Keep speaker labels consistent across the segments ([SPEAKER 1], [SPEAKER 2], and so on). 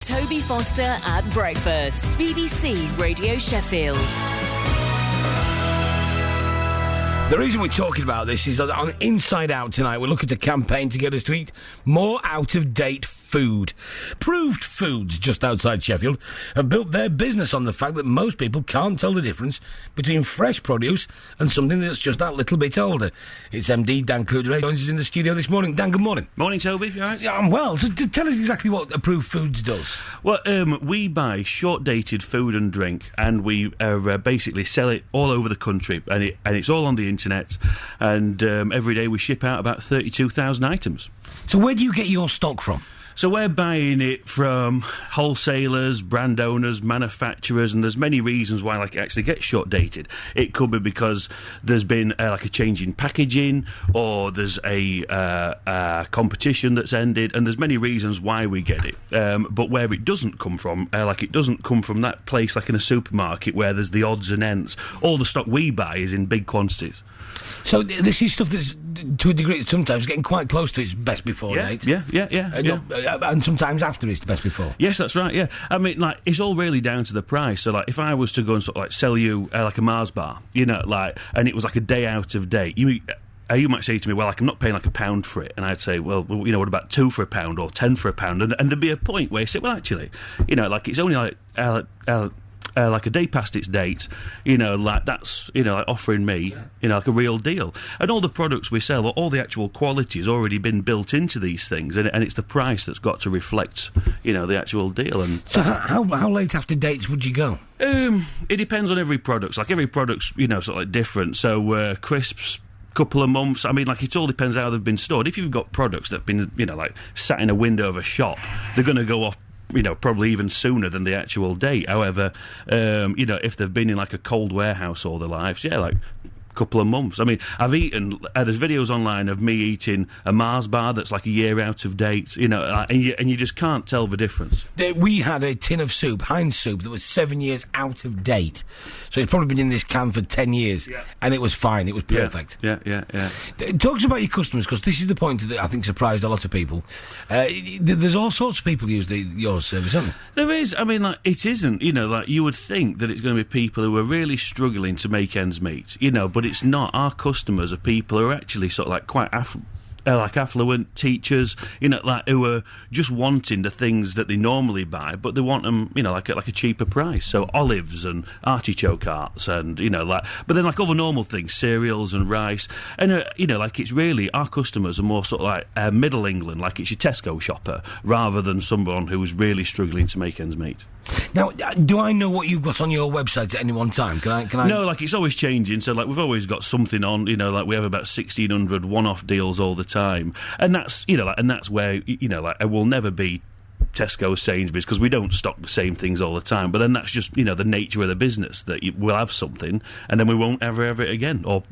[SPEAKER 1] Toby Foster at breakfast. BBC Radio Sheffield.
[SPEAKER 2] The reason we're talking about this is that on Inside Out tonight, we're looking to campaign to get us to eat more out-of-date food. Proved Foods, just outside Sheffield, have built their business on the fact that most people can't tell the difference between fresh produce and something that's just that little bit older. It's MD Dan Cluder joins us in the studio this morning. Dan, good morning.
[SPEAKER 3] Morning, Toby. You all right?
[SPEAKER 2] Yeah, I'm well. So tell us exactly what Approved Foods does.
[SPEAKER 3] Well, we buy short-dated food and drink, and we basically sell it all over the country, and it's all on the internet, and every day we ship out about 32,000 items.
[SPEAKER 2] So where do you get your stock from?
[SPEAKER 3] So we're buying it from wholesalers, brand owners, manufacturers, and there's many reasons why it actually gets short-dated. It could be because there's been a change in packaging, or there's a competition that's ended, and there's many reasons why we get it. But where it doesn't come from, it doesn't come from that place like in a supermarket where there's the odds and ends. All the stock we buy is in big quantities.
[SPEAKER 2] So this is stuff that's, to a degree, sometimes getting quite close to its best before date.
[SPEAKER 3] Yeah.
[SPEAKER 2] And sometimes after its best before.
[SPEAKER 3] Yes, that's right, yeah. I mean, it's all really down to the price. So, if I was to go and sell you, a Mars bar, and it was a day out of date, you might say to me, well, I'm not paying £1 for it. And I'd say, well, what about 2 for £1 or 10 for £1? And there'd be a point where you say, well, actually, it's only a day past its date, that's, offering me, a real deal. And all the products we sell, all the actual quality has already been built into these things, and it's the price that's got to reflect, the actual deal. And
[SPEAKER 2] so how late after dates would you go?
[SPEAKER 3] It depends on every product. Every product's, different. So, crisps, couple of months. I mean, it all depends how they've been stored. If you've got products that have been, sat in a window of a shop, they're going to go off, probably even sooner than the actual date. However, if they've been in a cold warehouse all their lives, couple of months. I mean, I've eaten, there's videos online of me eating a Mars bar that's a year out of date, and you just can't tell the difference.
[SPEAKER 2] We had a tin of soup, Heinz soup, that was 7 years out of date. So it's probably been in this can for 10 years, and it was fine, it was perfect.
[SPEAKER 3] Yeah.
[SPEAKER 2] Talk to us about your customers, because this is the point that I think surprised a lot of people. There's all sorts of people who use your service, aren't there?
[SPEAKER 3] There is. I mean, it isn't, you would think that it's going to be people who are really struggling to make ends meet, but it's not. Our customers are people who are actually quite affluent teachers, who are just wanting the things that they normally buy, but they want them, at a cheaper price. So olives and artichoke hearts and, but then other normal things, cereals and rice. And, it's really, our customers are more Middle England, it's your Tesco shopper, rather than someone who is really struggling to make ends meet.
[SPEAKER 2] Now, do I know what you've got on your website at any one time? Can I?
[SPEAKER 3] No, it's always changing. So, we've always got something on. We have about 1,600 one-off deals all the time, and that's and that's where it will never be Tesco, Sainsbury's, because we don't stock the same things all the time. But then that's just the nature of the business, that we'll have something and then we won't ever have it again, or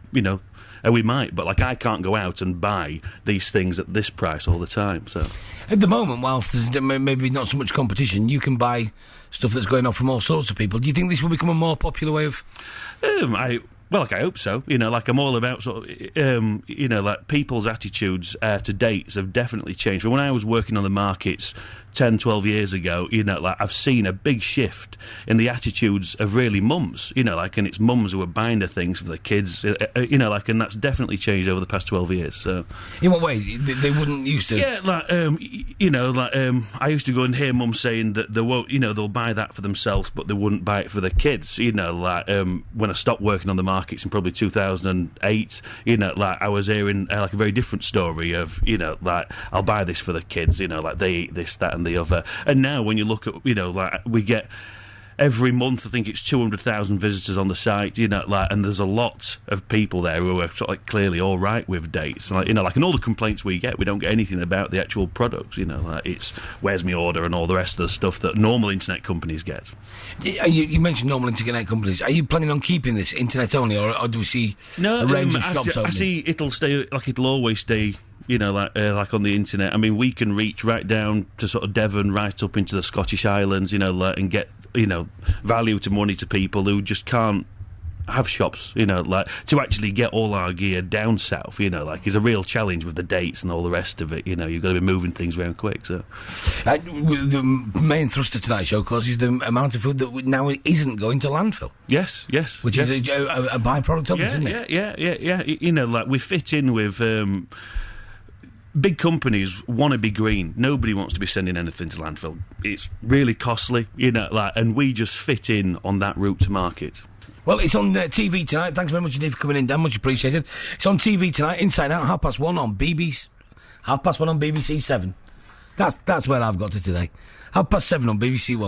[SPEAKER 3] and we might, but I can't go out and buy these things at this price all the time. So
[SPEAKER 2] at the moment, whilst there's maybe not so much competition, you can buy stuff that's going on from all sorts of people. Do you think this will become a more popular way of?
[SPEAKER 3] I hope so. I'm all about people's attitudes to dates have definitely changed. When I was working on the markets 10, 12 years ago, I've seen a big shift in the attitudes of really mums, and it's mums who are buying the things for the kids, and that's definitely changed over the past 12 years. So,
[SPEAKER 2] in what way? They wouldn't used to?
[SPEAKER 3] Yeah, I used to go and hear mums saying that they won't, they'll buy that for themselves, but they wouldn't buy it for their kids. When I stopped working on the markets in probably 2008, I was hearing a very different story of, I'll buy this for the kids, they eat this, that, and the other. And now when you look at, we get every month, I think it's 200,000 visitors on the site, and there's a lot of people there who are clearly all right with dates. And all the complaints we don't get anything about the actual products, it's where's my order and all the rest of the stuff that normal internet companies get.
[SPEAKER 2] You mentioned normal internet companies. Are you planning on keeping this internet only, or do we see a range of shops opening?
[SPEAKER 3] I see it'll always stay, on the internet. I mean, we can reach right down to Devon, right up into the Scottish Islands, and get, value to money to people who just can't have shops, like, to actually get all our gear down south, like, is a real challenge with the dates and all the rest of it. You've got to be moving things around quick. So,
[SPEAKER 2] the main thrust of tonight's show, of course, is the amount of food that now isn't going to landfill.
[SPEAKER 3] Yes.
[SPEAKER 2] Which is a byproduct of it, isn't it?
[SPEAKER 3] Yeah. Like, we fit in with. Big companies want to be green. Nobody wants to be sending anything to landfill. It's really costly, and we just fit in on that route to market.
[SPEAKER 2] Well, it's on TV tonight. Thanks very much indeed for coming in, Dan. Much appreciated. It's on TV tonight, Inside Out, 1:30 on BBC. 1:30 on BBC 7. That's where I've got to today. 7:30 on BBC 1.